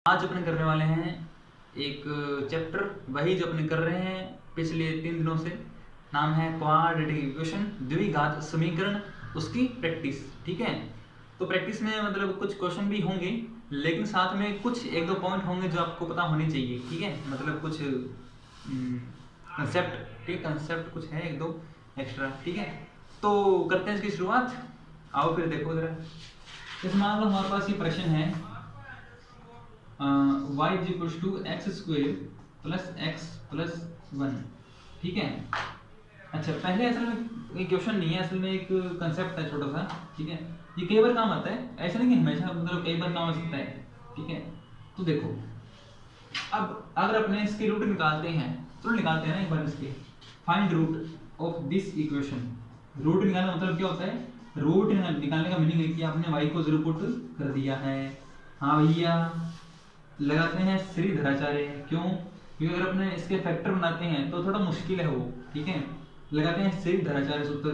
आज अपन करने वाले हैं एक चैप्टर, वही जो अपने कर रहे हैं पिछले 3 दिनों से। नाम है क्वाड्रेटिक इक्वेशन, द्विघात समीकरण, उसकी प्रैक्टिस। ठीक है, तो प्रैक्टिस में मतलब कुछ क्वेश्चन भी होंगे, लेकिन साथ में कुछ 1-2 पॉइंट होंगे जो आपको पता होने चाहिए। ठीक है, मतलब कुछ कंसेप्ट, ठीक, कंसेप्ट कुछ है 1-2 एक्स्ट्रा। ठीक है, तो करते हैं इसकी शुरुआत। आओ फिर देखो जरा। इस मान लो हमारे पास ये प्रश्न है y is equal to x square plus x plus 1। ठीक है, अच्छा पहले असल में ये क्वेश्चन नहीं है, असल में एक कंसेप्ट है छोटा सा। ठीक है, ये कई बार काम आता है, ऐसा नहीं कि हमेशा, मतलब कई बार काम आ सकता है। ठीक है, तो देखो अब अगर अपने इसके रूट निकालते हैं तो निकालते हैं ना एक बार इसके। Find root of this equation. Root निकालना मतलब क्या होता है? रूट निकालने का मीनिंग है कि आपने y को 0 पुट कर दिया है। हाँ भैया, लगाते हैं श्री धराचार्य। क्यों? क्योंकि अगर अपने इसके फैक्टर बनाते हैं तो थोड़ा मुश्किल है वो। ठीक है, लगाते हैं श्री धराचार्य सूत्र।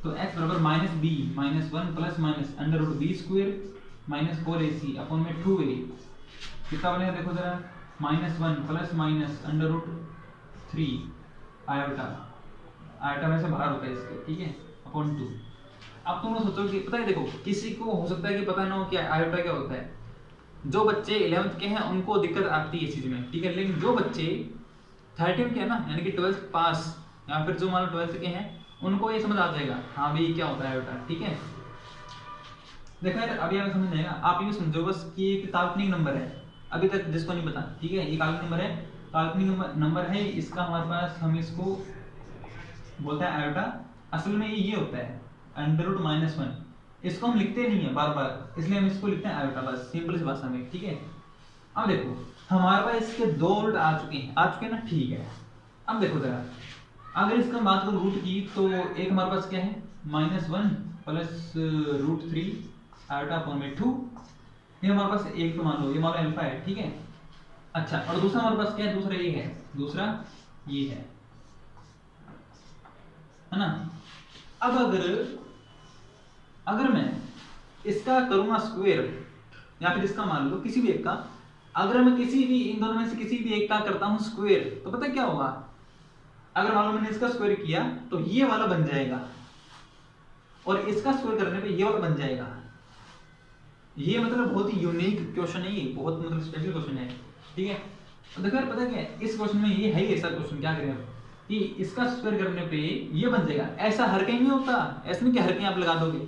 तो x बराबर minus b minus 1 plus minus under root b square minus 4ac upon में 2a। कितना बनेगा देखो जरा, minus 1 plus minus under root 3 iota, iota में से बाहर होता है इसके। ठीक है, अपॉन 2। अब तुम लोग सोचो कि पता है, देखो किसी को हो सकता है कि पता ना हो कि आयोटा क्या होता है। जो बच्चे 11th के हैं उनको दिक्कत आती है इस चीज में। ठीक है, लेकिन जो बच्चे 13 के हैं ना, यानी कि 12th पास, या फिर जो मान लो 12th के हैं, उनको ये समझ आ जाएगा हाँ भाई क्या होता है आयोटा। ठीक है, देखो यार अभी आप समझ जाएगा। आप ये समझो बस कि एक काल्पनिक नंबर है, अभी तक जिसको नहीं पता। ठीक है, ये काल्पनिक नंबर है, काल्पनिक नंबर है इसका हमारे पास, हम इसको बोलते हैं आयोटा। असल में ये होता है अंडर रूट माइनस 1। इसको हम लिखते नहीं है बार बार, इसलिए हम इसको लिखते हैं आयोटा, बस सिंपल सी भाषा में। ठीक है, अब देखो हमारे पास इसके 2 रूट आ चुके हैं ना। ठीक है, अब देखो जरा, अगर इसका बात करो रूट की, तो एक हमारे पास क्या है, minus 1 plus root 3 iota upon में 2। ये हमारे पास एक तो मान लो, ये मान लो अल्फा है। ठीक है, अच्छा और दूसरा हमारे पास क्या है, दूसरा ये है, दूसरा ये है ना। अब अगर मैं इसका करूंगा स्क्वायर, या फिर इसका मान लो किसी भी एक का, अगर मैं किसी भी इन दोनों में से किसी भी एक का करता हूं स्क्वायर, तो पता क्या होगा? अगर मान लो मैंने इसका स्क्वायर किया तो ये वाला बन जाएगा, और इसका स्क्वायर करने पे ये वाला बन जाएगा। ये मतलब बहुत ही यूनिक क्वेश्चन है, ये बहुत मतलब स्पेशल क्वेश्चन है। ठीक है, तो देखो यार पता क्या है, इस क्वेश्चन में ये है ऐसा क्वेश्चन, क्या करें कि इसका स्क्वायर करने पे ये बन जाएगा। ऐसा हर कहीं नहीं होता, ऐसा नहीं कि हर कहीं आप लगा दोगे।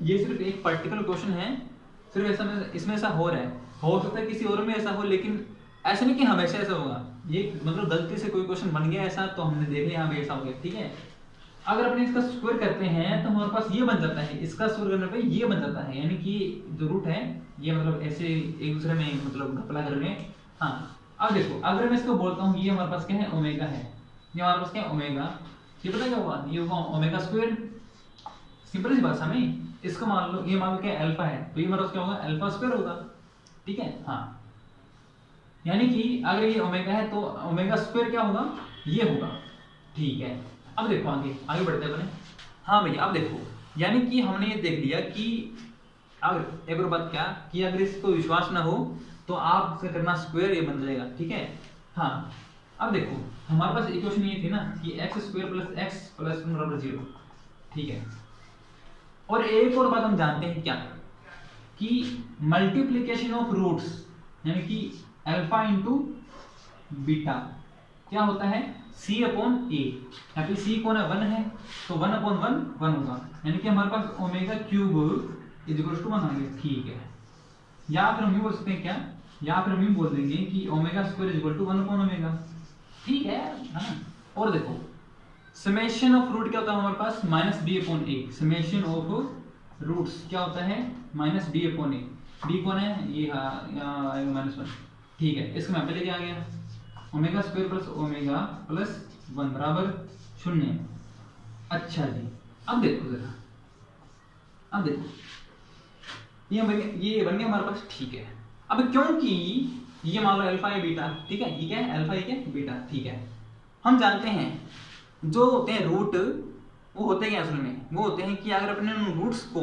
ये सिर्फ एक पर्टिकुलर क्वेश्चन है, सिर्फ ऐसा इसमें ऐसा हो रहा है। हो सकता है किसी और में ऐसा हो, लेकिन ऐसा नहीं कि हमेशा ऐसा होगा। ये मतलब गलती से कोई क्वेश्चन बन गया ऐसा, तो हमने देख लिया हाँ ऐसा हो गया। ठीक है, अगर अपने इसका स्क्वायर करते हैं तो हमारे पास ये बन जाता है, इसका स्क्वायर करने पे ये बन जाता है, यानी कि जो रूट है ये मतलब ऐसे एक दूसरे में मतलब घपला कर रहे हैं। हाँ, अब देखो अगर मैं इसको बोलता हूँ ये हमारे पास क्या है, ओमेगा है। ये हमारे पास क्या है, ओमेगा। ये पता क्या होगा, ये होगा ओमेगा स्क्वायर। सिंपल सी भाषा में इसको मान लो, ये मान लो क्या अल्फा है, तो ये हमारे पास क्या होगा, अल्फा स्क्वायर होगा। ठीक है, हाँ, यानी कि अगर ये ओमेगा है तो ओमेगा स्क्वायर क्या होगा, ये होगा। ठीक है, अब देखो आगे बढ़ते हैं अपने। हाँ भैया, अब देखो यानी कि हमने ये देख लिया कि अब एक और बात क्या, कि अगर इसको विश्वास ना हो तो आप इसका करना स्क्वायर, ये बन जाएगा। ठीक है, हाँ, अब देखो हमारे पास इक्वेशन ये थी ना कि x square plus x plus 1 बराबर 0। ठीक है, और एक और बात हम जानते हैं क्या, कि मल्टीप्लीकेशन ऑफ रूट्स, यानी कि अल्फा इंटू बीटा क्या होता है, c अपॉन a। या फिर c कौन है, 1 है, तो 1 अपॉन 1 होगा, यानी कि हमारे पास omega cube is equal to 1 आ गया। ठीक है, या फिर हम ये बोल सकते हैं क्या, या फिर हम ये बोल देंगे कि omega square is equal to 1 upon omega. ठीक है ना। और देखो समेशन ऑफ रूट क्या होता है हमारे पास, minus B upon A. Summation of roots क्या होता है, minus B upon A. B कौन है, ये आएगा माइनस 1। ठीक है, इसको मैं पहले क्या आ गया, omega square plus omega plus 1 बराबर 0। अच्छा जी, अब देखो जरा, अब देखो ये बन गया हमारे पास। ठीक है, अब क्योंकि ये मान लो अल्फा है बीटा। ठीक है, ये क्या है, अल्फा, ये क्या है, बीटा। ठीक है, हम जानते हैं जो होते हैं रूट, वो होते हैं असल में, वो होते हैं कि अगर अपने रूट्स को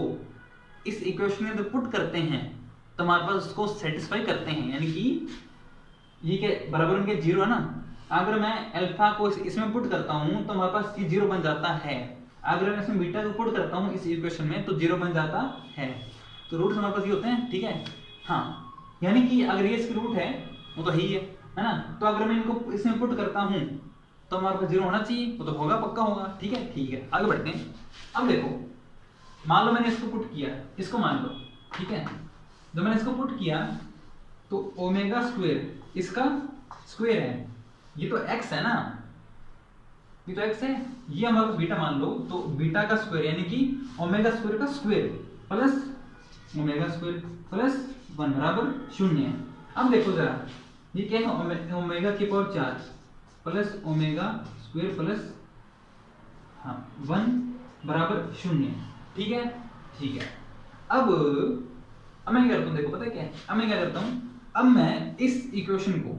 इस इक्वेशन में पुट करते हैं तो हमारे पास उसको सेटिस्फाई करते हैं, यानी कि ये क्या बराबर उनके 0 है ना। अगर मैं अल्फा को इसमें पुट करता हूँ तो हमारे पास ये 0 बन जाता है। अगर मैं इसमें बीटा को पुट करता हूँ इस इक्वेशन में तो 0 बन जाता है। तो रूट्स हमारे पास ये होते हैं, ठीक है। हाँ, यानी कि अगर ये इसकी रूट है वो तो ही है ना। तो अगर मैं इनको इसमें पुट करता हूँ तो हमारे पास 0 होना चाहिए, वो तो होगा, पक्का होगा, ठीक है। ठीक है, आगे बढ़ते हैं। अब देखो, मान लो मैंने इसको पुट किया, इसको मान लो, ठीक है। जब मैंने इसको पुट किया तो ओमेगा स्क्वायर इसका स्क्वायर है, ये तो x है ना, ये तो x है, ये हमारे पास बीटा मान लो, तो बीटा का स्क्वायर यानी कि ओमेगा स्क्वायर का square plus omega square plus 1 बराबर 0। अब देखो जरा, ये क्या है, ओमेगा की power 4 plus omega square plus 1 बराबर 0, ठीक है। ठीक है, अब मैं क्या करता हूँ, देखो पता है क्या है, अब मैं क्या करता हूँ, अब मैं इस इक्वेशन को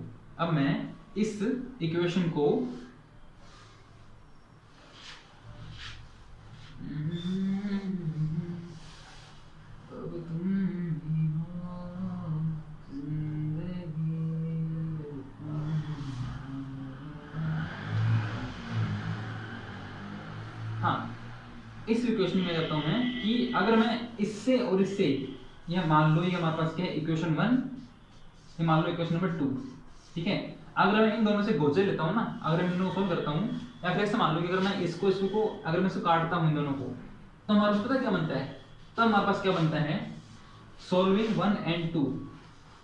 हाँ, इस इक्वेशन में करता हूं मैं कि अगर मैं इससे और इससे, यह मान लो ये हमारे पास क्या है इक्वेशन 1, ये मान लो इक्वेशन नंबर 2, ठीक है। अगर मैं इन दोनों से गोजे लेता हूँ ना, अगर मैं इन दोनों को सोल्व करता हूँ, या फिर ऐसे मान लो कि अगर मैं इसको अगर मैं इसको काटता हूँ इन दोनों को, तो हमारे पास पता क्या बनता है, तो हमारे पास क्या बनता है, सोल्विंग 1 and 2,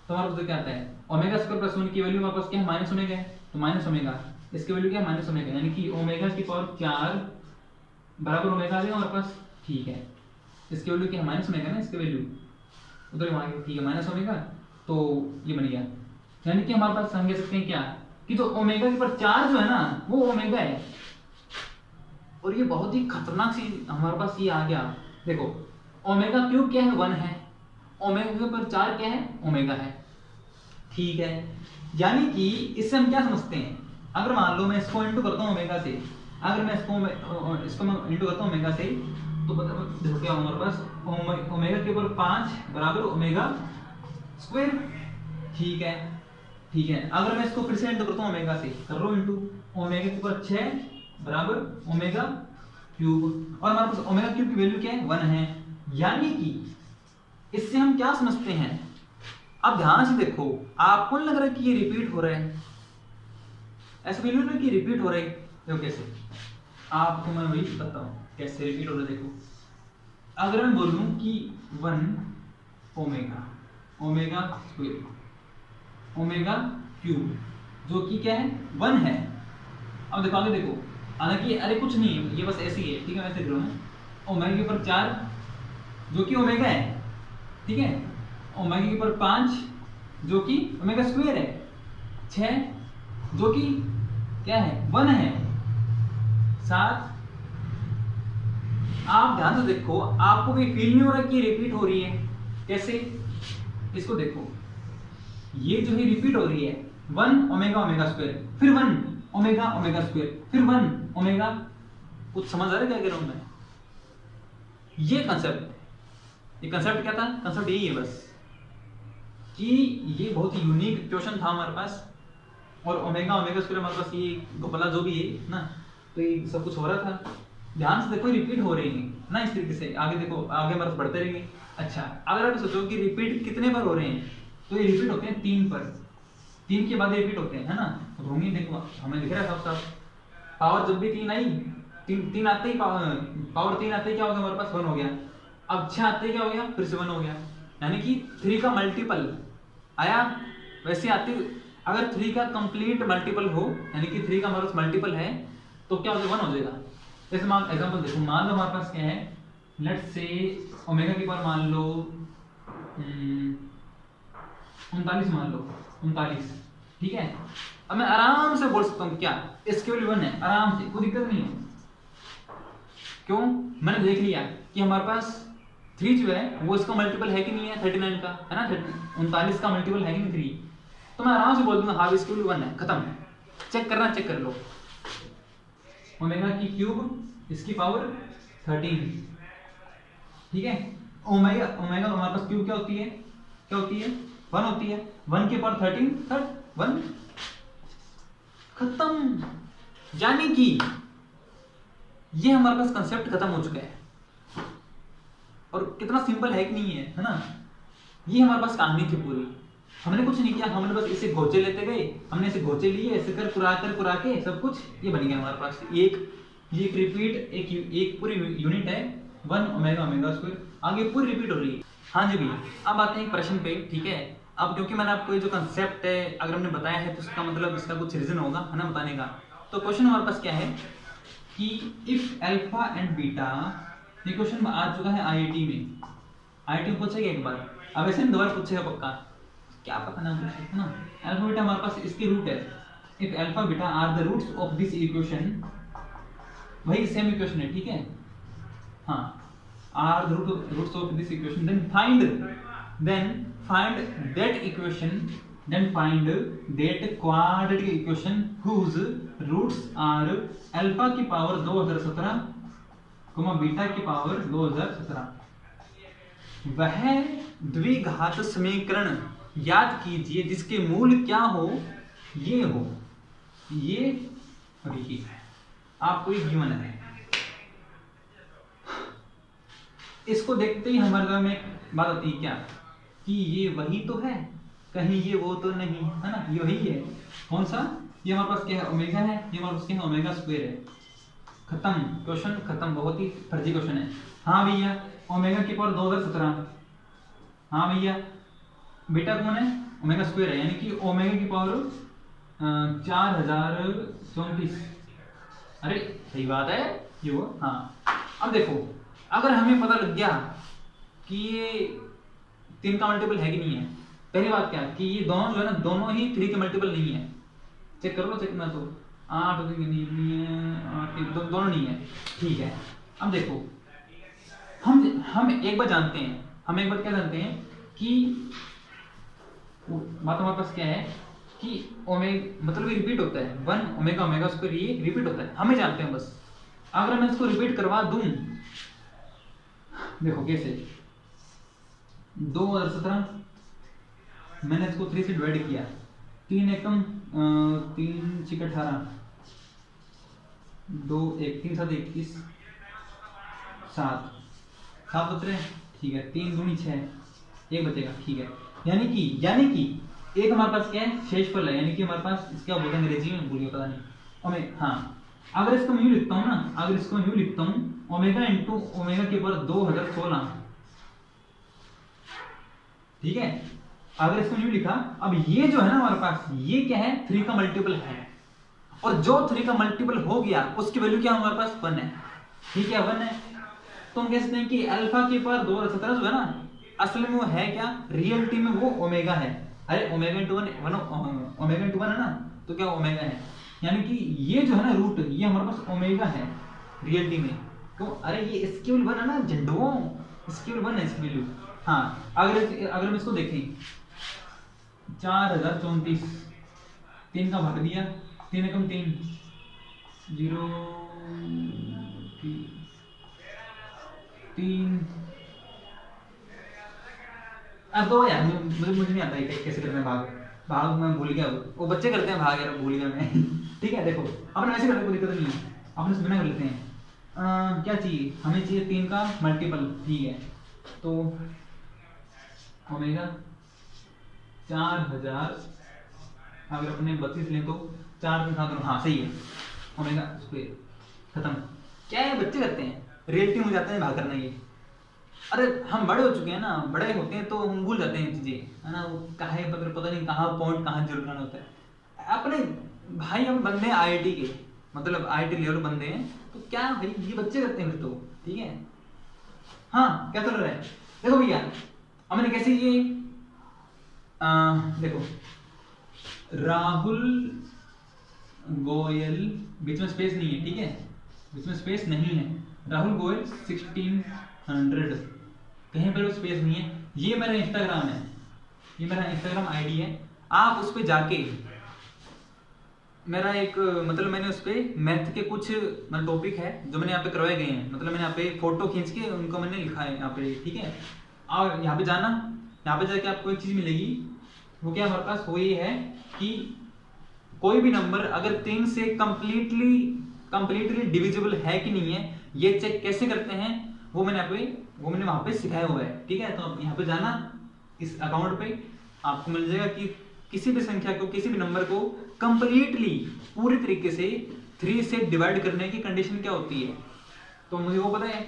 तो हमारे पास क्या आता है, ओमेगा स्क्वायर प्लस 1 की वैल्यू हमारे पास क्या है, माइनस ओमेगा है, तो माइनस ओमेगा, इसकी वैल्यू क्या है, माइनस ओमेगा, यानी कि ओमेगा की पावर 4 बराबर ओमेगा आ जाएगा हमारे पास, ठीक है। इसकी वैल्यू क्या है, माइनस ओमेगा ना, इसकी वैल्यू उधर वहां, ठीक है, माइनस ओमेगा, तो ये बन गया, यानी कि हमारे पास हम कह सकते हैं क्या, कि तो ओमेगा के पर 4 जो है ना वो ओमेगा है। और ये बहुत ही खतरनाक सी हमारे पास ये आ गया, देखो ओमेगा क्यूब क्या है, 1 है, ओमेगा के पर 4 क्या है, ओमेगा है, ठीक है। यानी कि इससे हम क्या समझते हैं, अगर मान लो मैं इसको इंटू करता हूँ ओमेगा से, अगर मैं इसको मैं इंटू करता हूँ ओमेगा से, तो देखो क्या हमारे पास ओमेगा के ऊपर 5 बराबर ओमेगा स्क्वायर, ठीक है। ठीक है, अगर मैं इसको फिर से इंटू करता हूँ ओमेगा से, कर लो इंटू, ओमेगा के ऊपर 6 बराबर ओमेगा क्यूब, और हमारे पास ओमेगा क्यूब की वैल्यू क्या है, 1 है। यानी कि इससे हम क्या समझते हैं, अब ध्यान से देखो, आपको नहीं लग रहा है कि ये रिपीट हो रहा है, ऐसा फील हो रहा है कि रिपीट हो रहा है, देखो कैसे, आपको मैं वही बताऊं कैसे रिपीट हो रहा है। देखो, अगर मैं बोलूं कि 1 ओमेगा स्क्वायर ओमेगा क्यूब, जो कि क्या है, 1 है। अब देखो आगे देखो, हालांकि अरे कुछ नहीं है, ये बस ऐसे ही है, ठीक है, वैसे लिख मैं, ओमेगा के ऊपर 4 जो कि ओमेगा है, ठीक है, ओमेगा के ऊपर 5 जो कि ओमेगा स्क्वायर है, 6 जो कि क्या है, 1 है, 7। आप ध्यान से देखो, आपको भी फील नहीं हो रहा कि रिपीट हो रही है, कैसे, इसको देखो, ये जो है रिपीट हो रही है, 1 ओमेगा ओमेगा स्क्वायर, फिर 1 ओमेगा ओमेगा स्क्वायर, फिर 1 ओमेगा, कुछ समझ आ रहा है क्या कह रहा हूं मैं, ये कंसेप्ट क्या था, कंसेप्ट यही है बस, कि ये बहुत ही यूनिक इक्वेशन था हमारे पास, और ओमेगा ओमेगा स्क्वायर हमारे पास ये गोपला जो भी है ना, तो ये सब कुछ हो रहा था। ध्यान से देखो, रिपीट हो रही है ना, इस तरीके से आगे देखो, आगे हमारे बढ़ते रहेंगे। अच्छा, अगर आप सोचो कि रिपीट कितने बार हो रहे हैं, तो ये रिपीट होते हैं 3 पर, 3 के बाद रिपीट होते हैं, है ना, तो होंगे, देखो हमें दिख रहा है साफ साफ, पावर जब भी 3 आई, 3 आते ही पावर 3 आते ही क्या हो गया हमारे पास, 1 हो गया, अब 6 आते ही क्या हो गया, फिर से 1 हो गया, यानी कि 3 का मल्टीपल आया। वैसे आते, अगर 3 का कंप्लीट मल्टीपल हो, यानी कि 3 का हमारे पास मल्टीपल है, तो क्या हो जाएगा, 1 हो जाएगा। जैसे मान एग्जांपल देखो, मान लो हमारे पास क्या है, लेट्स से ओमेगा की पावर मान लो 39 मान लो, 39, ठीक है। अब मैं आराम से बोल सकता हूँ क्या, इसके वैल्यू 1 है, आराम से, कोई दिक्कत नहीं है। क्यों, मैंने देख लिया कि हमारे पास 3 जो है वो इसका मल्टीपल है कि नहीं है, 39 का है ना, 39 का मल्टीपल है कि नहीं 3, तो मैं आराम से बोल दूंगा हाँ इसकी वैल्यू 1 है, खत्म, चेक करना, चेक कर लो, ओमेगा की क्यूब इसकी पावर 13, ठीक है। ओमेगा हमारे पास क्यूब क्या होती है, क्या होती है 1 होती है, 1 की पावर 13 1 खत्म। यानी कि ये हमारे पास कंसेप्ट खत्म हो चुका है। और कितना सिंपल है कि नहीं है ना। ये हमारे पास कहानी थी पूरी, हमने कुछ नहीं किया, हमने बस इसे घोचे लेते गए, हमने इसे घोचे लिए, ऐसे कर पुरा के सब कुछ ये बन गया हमारे पास। ये एक रिपीट एक पूरी यूनिट है 1 ओमेगा ओमेगा स्क्वायर, आगे पूरी रिपीट हो रही है। हाँ जी भैया, अब आते हैं प्रश्न पे, ठीक है। अब क्योंकि मैंने आपको ये जो कंसेप्ट है अगर हमने बताया है तो उसका मतलब इसका कुछ रीजन होगा है ना बताने का। तो क्वेश्चन हमारे पास क्या है कि इफ अल्फा एंड बीटा, ये क्वेश्चन आ चुका है आईआईटी में पूछेगा एक बार, अब ऐसे दोबारा पूछेगा पक्का, क्या पता ना है ना। अल्फा बीटा हमारे पास इसके रूट है, if alpha beta are the roots of this equation, वही सेम इक्वेशन है, ठीक है। हाँ, are the roots of this equation, then find that equation, then find that quadratic equation whose roots are alpha की power 2017 beta की power 2017। वह द्विघात समीकरण याद कीजिए जिसके मूल क्या हो, ये और ये आपको एक गिवन है। इसको देखते ही हमारे दिमाग में एक बात आती है क्या कि ये वही तो है, कहीं ये वो तो नहीं है ना, ये वही है। कौन सा? ये हमारे पास क्या है ओमेगा है, ये हमारे पास क्या है ओमेगा स्क्वायर है। खत्म, क्वेश्चन खत्म, बहुत ही फर्जी क्वेश्चन है। हाँ भैया, ओमेगा की पावर 2017, हाँ भैया बीटा कौन है ओमेगा स्क्वायर है, यानी कि ओमेगा की पावर 4034। अरे सही बात है ये वो। हाँ, अब देखो अगर हमें पता लग गया कि ये 3 का मल्टीपल है कि नहीं है, पहली बात क्या कि ये दोनों जो है ना, दोनों ही 3 के मल्टीपल नहीं है। चेक कर लो, चेक ना तो 8 नहीं है, 8 दोनों नहीं है, ठीक है। अब देखो हम एक बात जानते हैं, हम एक बात क्या जानते हैं कि बात हमारे पास क्या है कि ओमेगा मतलब ये रिपीट होता है, 1 ओमेगा ओमेगा स्क्वायर ये रिपीट होता है, हमें जानते हैं बस। अगर मैं इसको रिपीट करवा दूं, देखो कैसे, 2017 मैंने इसको 3 से डिवाइड किया, 3 एकम 3 6 18, 2 1 3 7 21 7 बच रहे, ठीक है। 3 दूनी 6, 1 बचेगा, ठीक है। यानी कि एक हमारे पास क्या है शेषफल है, यानी कि हमारे पास इसका बोलते हैं अंग्रेजी में, भूल गया पता नहीं। हाँ, अगर इसको मैं यूं लिखता हूं ना, अगर इसको मैं यूं लिखता हूं ओमेगा इंटू ओमेगा के पावर 2016, ठीक है। अगर इसको यूं लिखा, अब ये जो है ना हमारे पास, ये क्या है 3 का मल्टीपल है, और जो 3 का मल्टीपल हो गया उसकी वैल्यू क्या हमारे पास 1 है, ठीक है 1 है। तो हम कह सकते हैं कि अल्फा के पावर 2017 जो है ना, असल में वो है क्या, रियलिटी में वो ओमेगा है। अरे ओमेगा इंटू 1 ओमेगा इंटू 1 है ना, तो क्या ओमेगा है, यानी कि ये जो है ना रूट, ये हमारे पास ओमेगा है रियलिटी में। तो अरे ये इसकी वैल्यू 1 है ना झंडुओं, इसकी वैल्यू 1 है इसकी वैल्यू। हाँ, अगर हम इसको देखें 4034, 3 का भाग दिया, 3 एकम 3 0 3। अब तो यार मुझे नहीं आता है कैसे करना है भाग मैं भूल गया, वो बच्चे करते हैं भाग, यार भूल गया मैं। ठीक है, देखो अपन वैसे करते कोई दिक्कत नहीं है, अपन से बिना कर लेते हैं। क्या चाहिए हमें, चाहिए 3 का मल्टीपल, ठीक है। तो ओमेगा 4000, अगर अपने 32 लें तो 4 के साथ, हाँ सही है ओमेगा स्क्वायर। खत्म, क्या है बच्चे करते हैं, रियलिटी में जाते हैं भाग करना ये। अरे हम बड़े हो चुके हैं ना, बड़े होते हैं तो हम भूल जाते हैं चीजें, है ना। वो काहे पता नहीं कहाँ पॉइंट कहाँ जीरो करना होता है। अपने भाई हम बंदे हैं आईआईटी के, मतलब आईआईटी लेवल बंदे हैं, तो क्या भाई ये बच्चे करते हैं फिर तो, ठीक है। हाँ, क्या चल रहा है देखो भैया, हमने कैसे ये देखो राहुल गोयल, बीच में स्पेस नहीं है, ठीक है, बीच में स्पेस नहीं है। राहुल गोयल 1600, कहीं पर स्पेस नहीं है। ये मेरा इंस्टाग्राम है, ये मेरा इंस्टाग्राम आईडी है। आप उस पर जाके मेरा एक मतलब मैंने उस पर मैथ के कुछ टॉपिक है जो मैंने यहाँ पे करवाए गए हैं, मतलब मैंने यहाँ पे फोटो खींच के उनको मैंने लिखा है यहाँ पे, ठीक है। और यहाँ पे जाना, यहाँ पे जाके आपको एक चीज मिलेगी, वो क्या हमारे पास, वो ये है कि कोई भी नंबर अगर 3 से कंप्लीटली डिविजिबल है कि नहीं है, ये चेक कैसे करते हैं, वो मैंने वहां पे सिखाया हुआ है। ठीक है, तो आप यहाँ पे जाना, इस अकाउंट पे आपको मिल जाएगा कि किसी भी संख्या को, किसी भी नंबर को कंप्लीटली पूरी तरीके से 3 से डिवाइड करने की कंडीशन क्या होती है, तो मुझे वो पता है।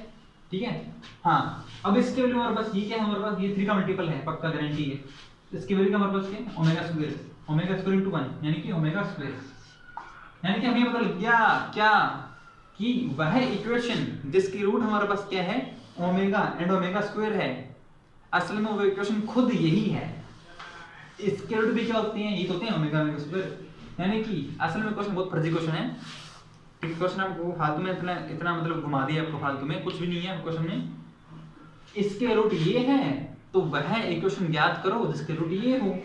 ठीक है, हाँ, अब इसके वैल्यू हमारे पास ये क्या है, हमारे पास ये 3 का मल्टीपल है, पक्का गारंटी है। इसकी वैल्यू क्या हमारे पास क्या है, ओमेगा स्क्वायर इनटू 1, यानी कि ओमेगा स्क्वायर, यानी कि हमें पता लग गया क्या, कि वह इक्वेशन जिसकी रूट हमारे पास क्या है, ओमेगा एंड ओमेगा स्क्वायर है, असल में वो इक्वेशन खुद यही है। इसके रूट भी क्या होती हैं, ये तो होते हैं ओमेगा स्क्वायर, यानी कि असल में क्वेश्चन बहुत फर्जी क्वेश्चन है। क्वेश्चन आपको फालतू में इतना मतलब घुमा दिया आपको, फालतू में कुछ भी नहीं है क्वेश्चन में। इसके रूट ये है तो वह इक्वेशन ज्ञात करो जिसके रूट ये हो।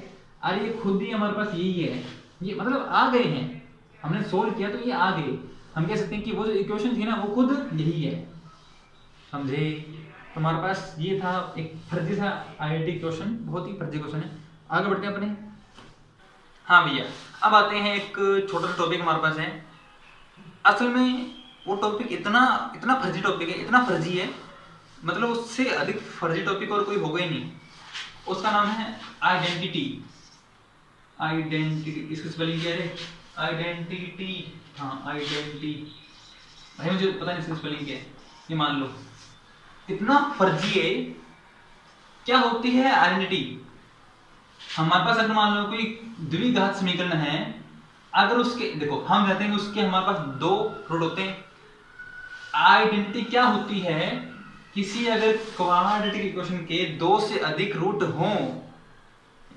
अरे ये खुद ही हमारे पास यही है, ये मतलब आ गए हैं, हमने सोल्व किया तो ये आ गए। हम कह सकते हैं कि वो जो इक्वेशन थी ना वो खुद यही है, समझे। तो हमारे पास ये था एक फर्जी सा आईआईटी क्वेश्चन, बहुत ही फर्जी क्वेश्चन है। आगे बढ़ते हैं अपने। हाँ भैया, अब आते हैं एक छोटा सा टॉपिक हमारे पास है। असल में वो टॉपिक इतना फर्जी टॉपिक है, इतना फर्जी है, मतलब उससे अधिक फर्जी टॉपिक और कोई होगा ही नहीं। उसका नाम है आइडेंटिटी। इसकी स्पेलिंग क्या है, आइडेंटिटी। हाँ, आइडेंटिटी, भाई मुझे पता नहीं इसकी स्पेलिंग क्या है, ये मान लो इतना फर्जी है। क्या होती है आइडेंटिटी? हमारे पास अगर मान लो कोई द्विघात समीकरण है, अगर उसके, देखो हम कहते हैं कि उसके हमारे पास 2 रूट होते हैं। आइडेंटिटी क्या होती है, किसी अगर क्वाड्रेटिक इक्वेशन के 2 से अधिक रूट हों,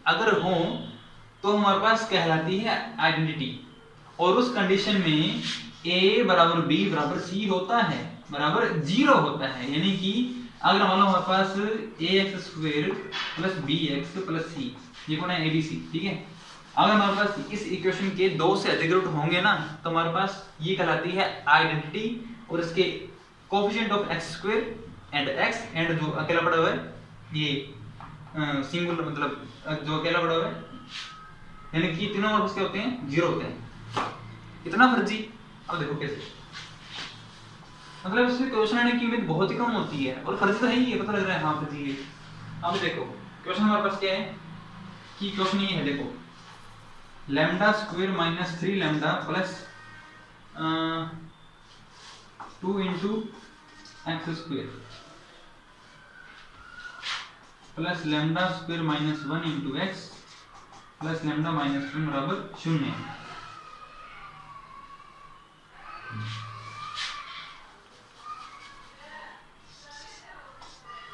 अगर हों तो हमारे पास कहलाती है आइडेंटिटी। और उस कंडीशन में a बराबर b बराबर c होता है, बराबर 0 होता है। यानी कि अगर मान लो हमारे पास ax square plus bx plus c, ये कौन है, abc। ठीक है, अगर हमारे पास इस इक्वेशन के 2 से अधिक रूट होंगे ना, तो हमारे पास ये कहलाती है आइडेंटिटी। और इसके coefficient of x square and x and जो अकेला पड़ा हुआ है ये सिंगुलर, मतलब जो अकेला पड़ा हुआ है, यानी कि तीनों हमारे पास क्या होते हैं, 0 होते हैं। इतना फर्जी। अब देखो कैसे, मतलब इसमें क्वेश्चन आने की उम्मीद बहुत ही कम होती है, और फर्जी तो है ही है, पता लग रहा है हाँ फर्जी है। अब देखो क्वेश्चन हमारे पास क्या है, कि क्वेश्चन ये है, देखो lambda square minus 3 lambda plus 2 into x square plus lambda square minus 1 into x plus lambda minus 1 बराबर 0।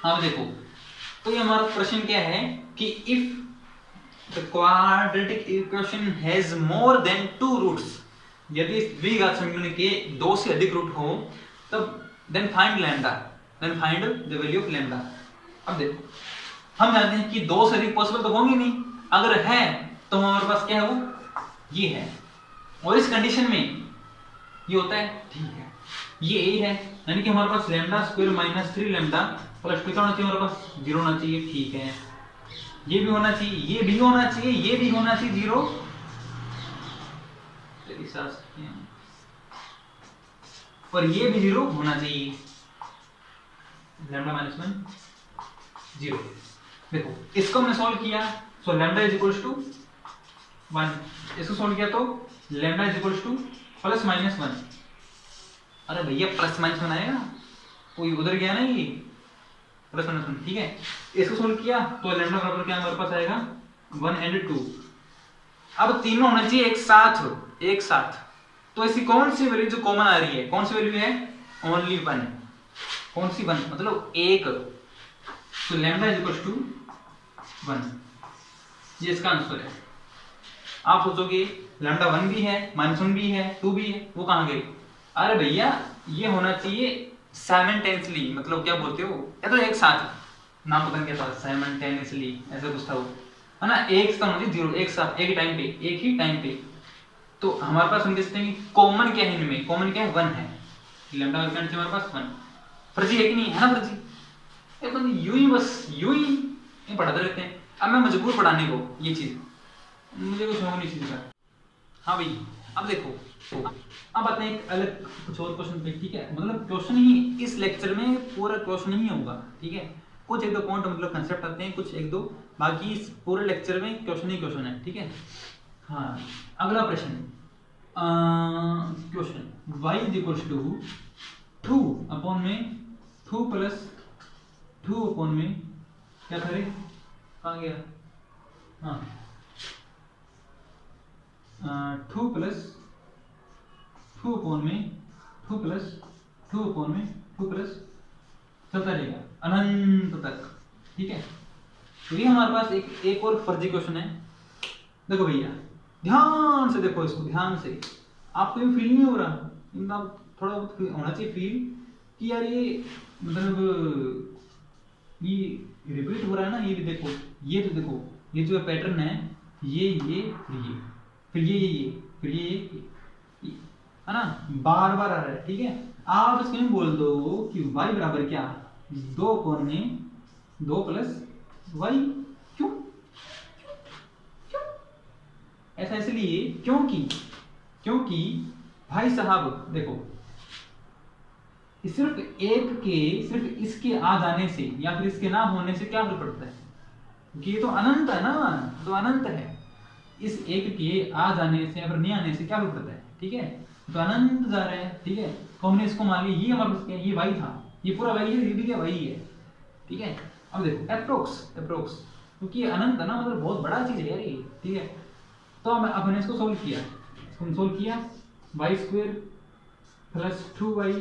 अब देखो, तो ये हमारा प्रश्न क्या है कि if the quadratic equation has more than 2 roots, यदि इस द्विघात समीकरण के 2 से अधिक रूट हो, तब then find lambda, then find the value of lambda. अब देखो, हम जानते हैं कि 2 से अधिक पॉसिबल तो होंगे नहीं, अगर है तो हमारे पास क्या है, वो ये है। और इस कंडीशन में ये होता है, ठीक है, ये a है, यानी कि हमारे पास lambda square minus 3 lambda plus 2 होना चाहिए, हमारे पास 0 होना चाहिए। ठीक है, ये भी होना चाहिए, ये भी होना चाहिए, ये भी होना चाहिए 0। और ये भी 0 होना चाहिए, लैम्डा माइनस 1 0। देखो इसको हमने सॉल्व किया, so lambda is equals to 1। इसको सॉल्व किया तो lambda is equals to plus minus 1। अरे भैया प्लस माइनस 1 आएगा, कोई उधर गया ना, ये प्लस माइनस 1। ठीक है, इसको सॉल्व किया तो लैम्डा बराबर क्या हमारे पास आएगा, 1 एंड 2। अब तीनों होना चाहिए एक साथ। तो ऐसी कौन सी वैल्यू जो कॉमन आ रही है, कौन सी वैल्यू है, ओनली 1। कौन सी 1, मतलब एक। तो लैम्डा इज इक्वल टू 1, ये इसका आंसर है। आप सोचोगे लैम्डा 1 भी है, माइनस 1 भी है, 2 भी है, वो कहां गए? अरे भैया ये होना चाहिए साइमल्टेनियसली, मतलब क्या बोलते हो, या तो एक साथ, नाम पता नहीं क्या था, साइमल्टेनियसली ऐसा कुछ था वो, है ना। एक साथ होना चाहिए 0, एक साथ, एक ही टाइम पे। तो हमारे पास हम देखते हैं कि कॉमन क्या है इनमें, कॉमन क्या है, 1 है। लैम्डा हमारे पास 1। फर्जी है कि नहीं, है ना फर्जी। यूं ही बस यूं ही ये पढ़ाते रहते हैं। अब मैं मजबूर पढ़ाने को ये चीज़, मुझे कुछ समझ नहीं चीज़ का। हाँ भाई अब देखो, अब आते हैं एक अलग कुछ और क्वेश्चन पे, ठीक है। मतलब क्वेश्चन ही इस लेक्चर में पूरा क्वेश्चन नहीं होगा, ठीक है। कुछ एक दो पॉइंट मतलब कंसेप्ट आते हैं, कुछ एक दो, बाकी इस पूरे लेक्चर में क्वेश्चन ही क्वेश्चन है, ठीक है। हाँ अगला प्रश्न, question y is equal to 2 upon में 2 प्लस 2 अपॉन में क्या करे, कहाँ गया, हाँ 2 प्लस 2 अपॉन में 2 प्लस 2 अपॉन में 2 प्लस चलता रहेगा अनंत तक, ठीक है। तो ये हमारे पास एक और फर्जी क्वेश्चन है। देखो भैया ध्यान से देखो इसको, ध्यान से, आपको ये फील नहीं हो रहा, मतलब थोड़ा बहुत होना चाहिए फील कि यार ये मतलब ये रिपीट हो रहा है ना। ये भी देखो, ये तो देखो, ये जो पैटर्न है, ये फिर ये फिर ये है ना, बार बार आ रहा है, ठीक है। आप इसको यूं बोल दो कि y बराबर क्या, 2 कोण में 2 प्लस y। क्यों ऐसा, इसलिए क्योंकि भाई साहब देखो, सिर्फ इसके आ जाने से या फिर इसके ना होने से क्या फर्क पड़ता है, क्योंकि ये तो अनंत है ना, तो अनंत है। इस एक के आ जाने से या फिर नहीं आने से क्या फर्क पड़ता है, ठीक है। तो अनंत जा रहे हैं, ठीक है। तो हमने इसको मान लिया, ये हमारे पास क्या है, ये y था, ये पूरा y है, ये भी क्या y है, ठीक है। अब देखो अप्रोक्स क्योंकि ये अनंत है ना, मतलब बहुत बड़ा चीज है यार ये, ठीक है। तो अब हमने इसको सोल्व किया, y square plus 2y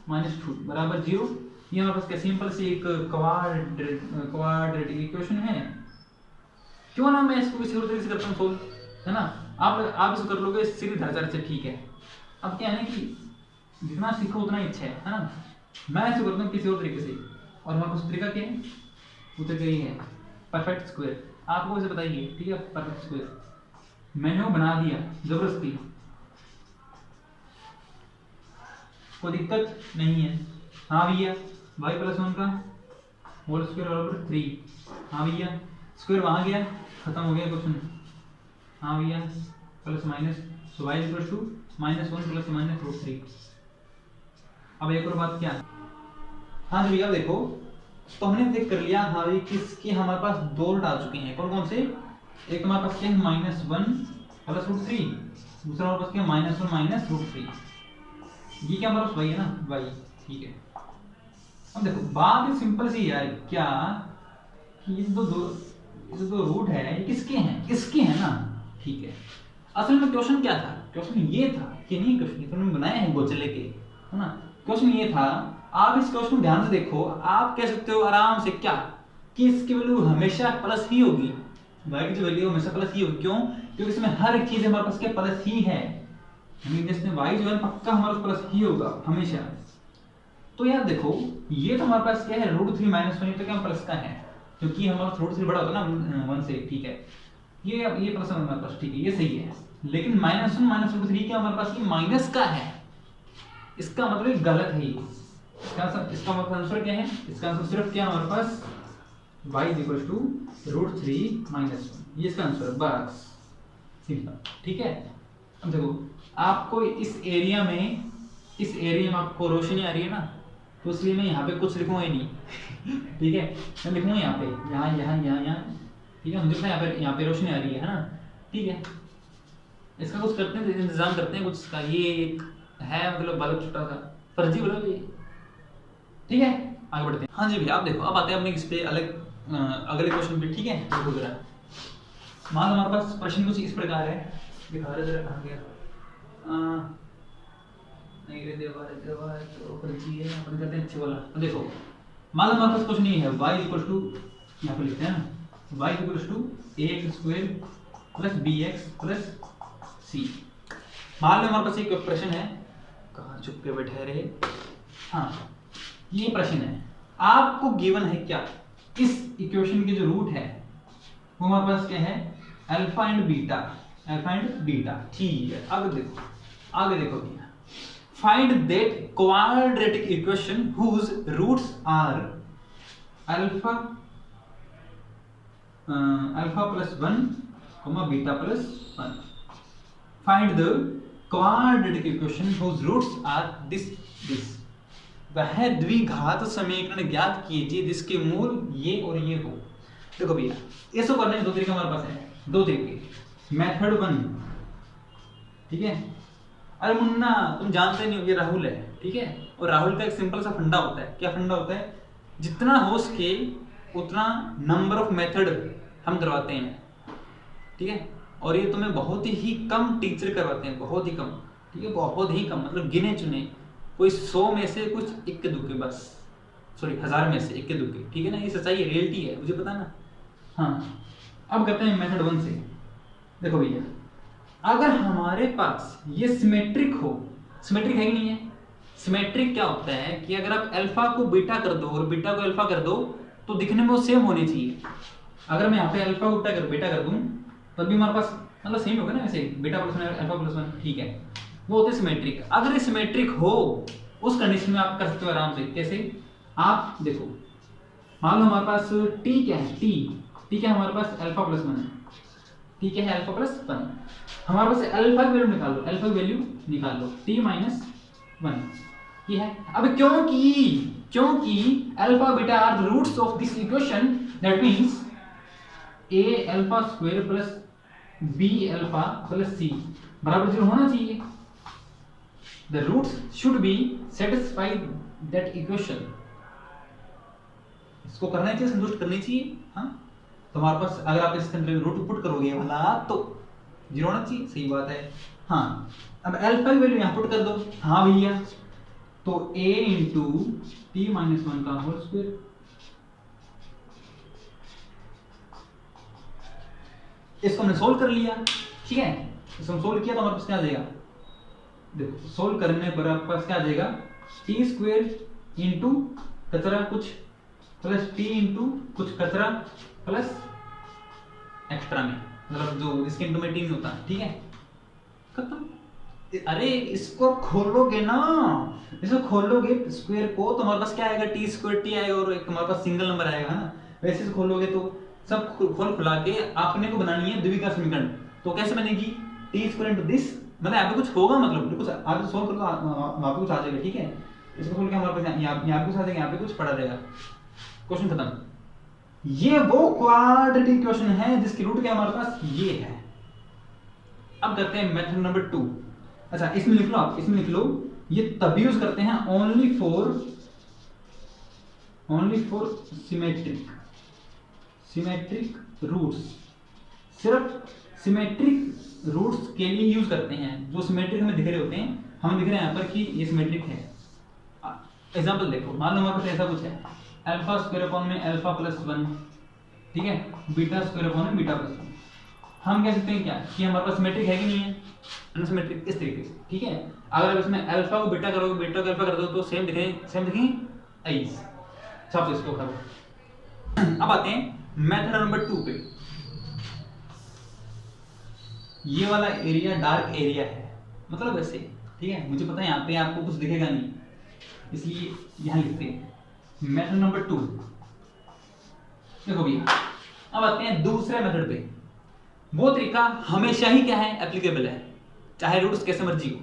minus 2 बराबर 0। ये हमारे पास क्या सिंपल सी एक क्वाड्रेटिक इक्वेशन है। क्यों ना मैं इसको किसी और तरीके से करता हूँ सोल्व, है ना। आप इसको कर लोगे सीधी ढांचा से, ठीक है। अब क्या है ना कि जितना सीखो उतना ही अच्छा है ना। मैं इसको करता हूँ किसी और तरीके से, और हमारे पास तरीका क्या है, वो तरीका ये है परफेक्ट स्क्वायर। आपको इसे बताइए, ठीक है। परफेक्ट स्क्वायर मैंने वो बना दिया जबरदस्ती, कोई दिक्कत नहीं है। हाँ भैया y प्लस 1 का होल स्क्वायर बराबर 3। हाँ भैया स्क्वायर वहाँ गया, खत्म हो गया क्वेश्चन। हाँ भैया plus minus, so y equal to -1 plus minus root 3। अब एक और बात क्या, हाँ जी भैया देखो, तो हमने देख कर लिया, हाँ भाई किसके हमारे पास दो रूट आ चुके हैं, कौन कौन से। एक हमारे पास क्या है -1 प्लस रूट 3, दूसरा हमारे पास क्या है -1 माइनस रूट 3। ये क्या हमारे पास y है ना, y, ठीक है। अब देखो बात ही सिंपल सी यार, क्या कि ये दो रूट है, ये किसके हैं, इसके हैं ना, ठीक है। असल में क्वेश्चन क्या था, क्वेश्चन ये था कि नहीं, क्वेश्चन तो हमने बनाया है गोचले के, है ना। क्वेश्चन ये था, आप इस क्वेश्चन को ध्यान से देखो, आप कह सकते हो आराम से क्या कि इसकी वैल्यू हमेशा प्लस ही होगी, y की जो वैल्यू हमेशा प्लस ही होगी। क्यों, क्योंकि इसमें हर एक चीज हमारे पास क्या प्लस ही है, जिसमें y जो है पक्का हमारे पास प्लस ही होगा हमेशा। तो यार देखो ये तो हमारे पास क्या है √3 - 1 तो क्या प्लस का है, क्योंकि हमारा √3 बड़ा होता है ना 1 से, ठीक है। ये प्लस हमारे पास, ठीक है, ये सही है। लेकिन -1 माइनस √3 क्या हमारे पास ये माइनस का है, इसका मतलब गलत है ये। इसका मतलब आंसर क्या है, इसका आंसर सिर्फ क्या हमारे पास y = √3 - 1, ये इसका आंसर है, बस सिंपल, ठीक है। अब देखो आपको इस एरिया में आपको रोशनी आ रही है ना, तो इसलिए मैं यहाँ पे कुछ लिखूंगा ही नहीं ठीक है। मैं लिखूंगा यहाँ पे, यहाँ, ठीक है। मुझे पता है यहाँ पे रोशनी आ रही है ना, ठीक है। इसका कुछ करते हैं, इंतजाम करते हैं कुछ इसका। ये एक है मतलब बल्ब छोटा सा फर्जी बल्ब ये, ठीक है। आगे बढ़ते हैं। हाँ जी भैया आप देखो, अब आते हैं अपने इस पे अगले क्वेश्चन पे, ठीक है। देखो जरा, मान लो हमारे पास प्रश्न कुछ इस प्रकार है, दिखा रहे जरा, कहाँ गया, नहीं रे देवा तो फर्जी है, अपन करते हैं अच्छे वाला। देखो मान लो हमारे पास क्वेश्चन ये है, y = यहाँ पे लिखते हैं ना, y = ax² + bx + c। मान लो हमारे पास एक प्रश्न है, कहाँ चुप के बैठे रहे, हाँ ये प्रश्न है, आपको गिवन है क्या, इस इक्वेशन के जो रूट है वो हमारे पास क्या है अल्फा एंड बीटा, ठीक है। आगे देखो भैया, find that quadratic equation whose roots are alpha alpha plus 1 comma beta plus 1। Find the quadratic equation whose roots are this। वह द्विघात समीकरण ज्ञात कीजिए जिसके मूल ये और ये हो। देखो भैया इसको करने के दो तरीके हमारे पास है, दो तरीके। मेथड 1, ठीक है। अरे मुन्ना तुम जानते नहीं हो, ये राहुल है, ठीक है। और राहुल का एक सिंपल सा फंडा होता है। क्या फंडा होता है? जितना हो सके उतना नंबर ऑफ मेथड हम करवाते हैं, ठीक है। और ये तुम्हें बहुत ही कम टीचर करवाते हैं, बहुत ही कम, ठीक है, बहुत ही कम, मतलब गिने चुने, कोई 100 में से कुछ इक्के दुक्के बस, सॉरी 1000 में से इक्के दुक्के, ठीक है ना। ये सच्चाई है, रियलिटी है, मुझे पता ना। हाँ अब करते हैं मेथड 1 से। देखो भैया अगर हमारे पास ये सिमेट्रिक हो, सिमेट्रिक है कि नहीं है? सिमेट्रिक क्या होता है कि अगर आप अल्फा को बीटा कर दो और बीटा को अल्फा कर दो तो दिखने में वो सेम होनी चाहिए। अगर मैं यहाँ पे अल्फा को बीटा कर दूं तब भी हमारे पास मतलब सेम होगा ना, वैसे बीटा प्लस 1 अल्फा प्लस 1, ठीक है, वो होते सिमेट्रिक। अगर ये सिमेट्रिक हो उस कंडीशन में आप कर सकते हो आराम से। कैसे? आप देखो मान लो हमारे पास टी क्या है, टी क्या है हमारे पास अल्फा प्लस 1 है, ठीक है, अल्फा प्लस 1। हमारे पास अल्फा की वैल्यू निकाल लो, अल्फा की वैल्यू निकाल लो, t माइनस 1 ये है। अब क्योंकि alpha beta are the roots of this equation, that means a alpha square plus b alpha plus c बराबर 0 होना चाहिए। The roots should be satisfy that equation. इसको करना चाहिए, संतुष्ट करनी चाहिए। हाँ तो हमारे पास अगर आप इसके अंदर रूट पुट करोगे वाला तो 0 होना चाहिए, सही बात है। हाँ अब अल्फा की वैल्यू यहाँ पुट कर दो। हाँ भैया तो a इंटू टी माइनस 1 का होल स्क्वायर, इसको हमने सोल्व कर लिया, ठीक है। इसको हम सोल्व किया तो हमारे पास क्या आ जाएगा? देखो सोल्व करने पर आपके पास क्या आ जाएगा? टी स्क्वायर इंटू कचरा कुछ प्लस टी इंटू कुछ कचरा प्लस एक्स्ट्रा में, मतलब जो इसके इंटू में टी नहीं होता, ठीक है, खत्म। अरे इसको खोलोगे ना, इसको खोलोगे स्क्वायर को तो हमारे पास क्या आएगा? टी स्क्वायर टी आएगा और एक हमारे पास सिंगल नंबर आएगा ना। वैसे से खोलोगे तो सब खोल खुला के आपने को बनानी है द्विघात समीकरण। तो कैसे बनेगी? टी स्क्वायर इनटू दिस, मतलब यहाँ पे कुछ होगा, मतलब कुछ आप सोल्व कर लो वहां पे कुछ आ जाएगा, ठीक है। इसको खोल के हमारे पास यहाँ पे कुछ आ जाएगा, यहाँ पे कुछ पड़ा रहेगा, क्वेश्चन खत्म। ये वो क्वाड्रेटिक इक्वेशन है जिसकी रूट क्या हमारे पास ये है। अब करते हैं मेथड नंबर 2। अच्छा इसमें लिख लो, आप इसमें लिख लो, ये तभी यूज करते हैं ओनली फॉर सिमेट्रिक रूट्स। सिर्फ सिमेट्रिक रूट्स के लिए यूज करते हैं, जो सिमेट्रिक हमें दिख रहे होते हैं। हमें दिख रहे हैं यहाँ पर कि ये सिमेट्रिक है। एग्जांपल देखो, मान लो हमारे पास ऐसा कुछ है, अल्फा स्क्वायर अपॉन में अल्फा प्लस 1, ठीक है, बीटा स्क्वायर अपॉन में बीटा प्लस 1। हम कह सकते हैं क्या कि हमारे पास सिमेट्रिक है कि नहीं है? अनसिमेट्रिक, इस तरीके से, ठीक है। अगर आप इसमें अल्फा को बीटा करोगे, बीटा को अल्फा कर दो तो सेम दिखेंगे ऐसे। सब इसको करो। अब आते हैं मेथड नंबर 2 पे। ये वाला एरिया डार्क एरिया है, मतलब ऐसे, ठीक है। मुझे पता है यहाँ पे आपको कुछ दिखेगा नहीं, इसलिए यहाँ लिखते हैं मेथड नंबर 2। देखो भैया अब आते हैं दूसरे मेथड पे। वो तरीका हमेशा ही क्या है? एप्लीकेबल है, चाहे रूट्स कैसे मर्जी हो।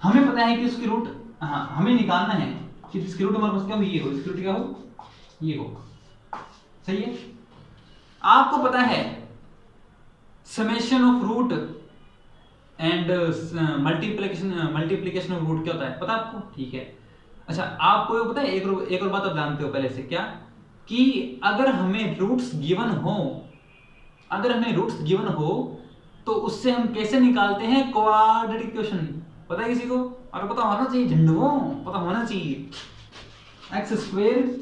हमें पता है कि उसकी रूट, हाँ हमें निकालना है कि इसकी रूट हमारे पास क्या हो, ये हो, इसकी रूट क्या हो, ये हो, सही है। आपको पता है summation of root and multiplication of root क्या होता है, पता है आपको? ठीक है। अच्छा आपको पता है एक और बात आप जानते हो पहले से, क्या कि अगर हमें रूट्स गिवन हो तो उससे हम कैसे निकालते हैं क्वाड्रेटिक इक्वेशन? पता है किसी को? और पता होना चाहिए, झंडुओं पता होना चाहिए। X square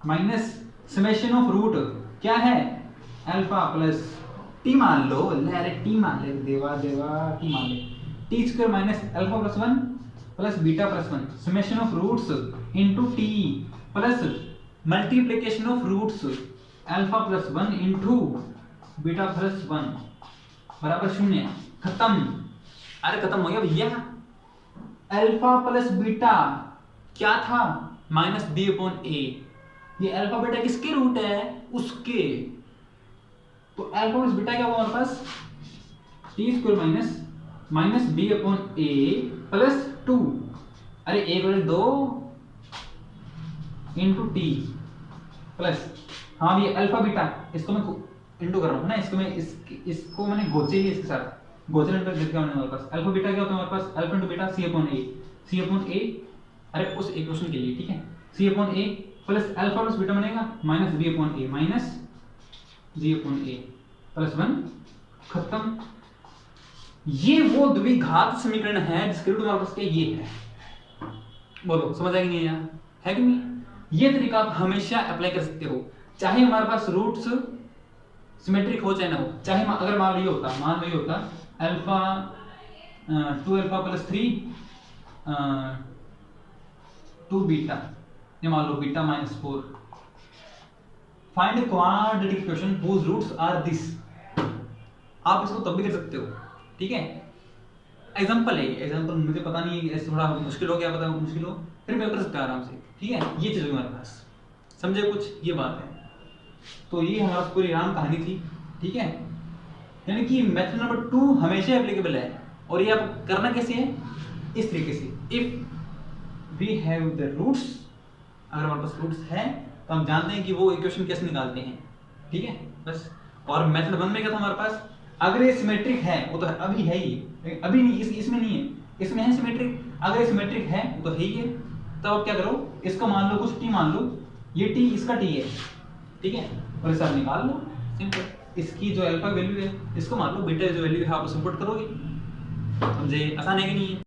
minus summation of root क्या है? अल्फा प्लस टी मान लो, अरे टी मान ले, देवा टी मान ले, t square minus alpha plus 1 plus beta plus 1 summation of roots into t plus multiplication of roots alpha plus 1 into beta plus 1 बराबर 0। खत्म। अरे खत्म हो गया भैया। अल्फा प्लस बीटा क्या था? माइनस बी अपॉन ए। ये अल्फा बीटा किसके रूट है? उसके। तो अल्फा प्लस बीटा क्या होगा हमारे पास, T square minus B upon A plus 2, अरे 1/2 इंटू टी प्लस, हाँ ये अल्फा बीटा, इसको मैं इंटू कर रहा हूँ ना, इसको मैं इसको मैंने गोचे ही इसके साथ गोचे इंटू लिख दिया मैंने हमारे पास। अल्फा बीटा क्या होता है हमारे पास, अल्फा इंटू बीटा सी अपॉन ए, अरे उस इक्वेशन के लिए, ठीक है, सी upon A plus alpha plus beta बनेगा minus B upon A minus ji upon A plus 1, खत्म। ये वो द्विघात समीकरण है जिसके रूट हमारे पास क्या ये है। बोलो समझ आएगी नहीं यार, है कि नहीं। ये तरीका आप हमेशा अप्लाई कर सकते हो, चाहे हमारे पास रूट्स सिमेट्रिक हो चाहे ना हो। चाहे अगर मान लो ये होता अल्फा 2 अल्फा प्लस 3 2 बीटा, ये मान लो beta minus 4, find quadratic equation whose roots are this. आप इसको तब भी कर सकते हो, ठीक है। एग्जांपल है, एग्जांपल मुझे पता नहीं ऐसे थोड़ा मुश्किल हो गया, पता मुश्किल हो फिर मैं कर सकता हूं आराम से, ठीक है। ये चीज हमारे पास समझे कुछ, ये बात है। तो ये हमारा पूरी राम कहानी थी, ठीक है। यानी कि मेथड नंबर 2 हमेशा एप्लीकेबल है, और ये आप करना कैसे है, इस तरीके से, if we have the roots, अगर हमारे पास रूट्स है तो हम जानते हैं कि वो इक्वेशन कैसे निकालते हैं, ठीक है बस। और मेथड 1 में क्या था हमारे पास, अगर ये सिमेट्रिक है, वो तो अभी है ही, अभी नहीं, इसमें नहीं है, इसमें है सिमेट्रिक, अगर ये सिमेट्रिक है वो तो है ही है। तब आप क्या करो, इसको मान लो कुछ टी मान लो, ये टी इसका टी है, ठीक है, और इसे आप निकाल लो सिंपल। इसकी जो अल्फा वैल्यू है इसको मान लो बीटा जो वैल्यू है आप उसे पुट करोगे, समझे, आसान है कि नहीं है।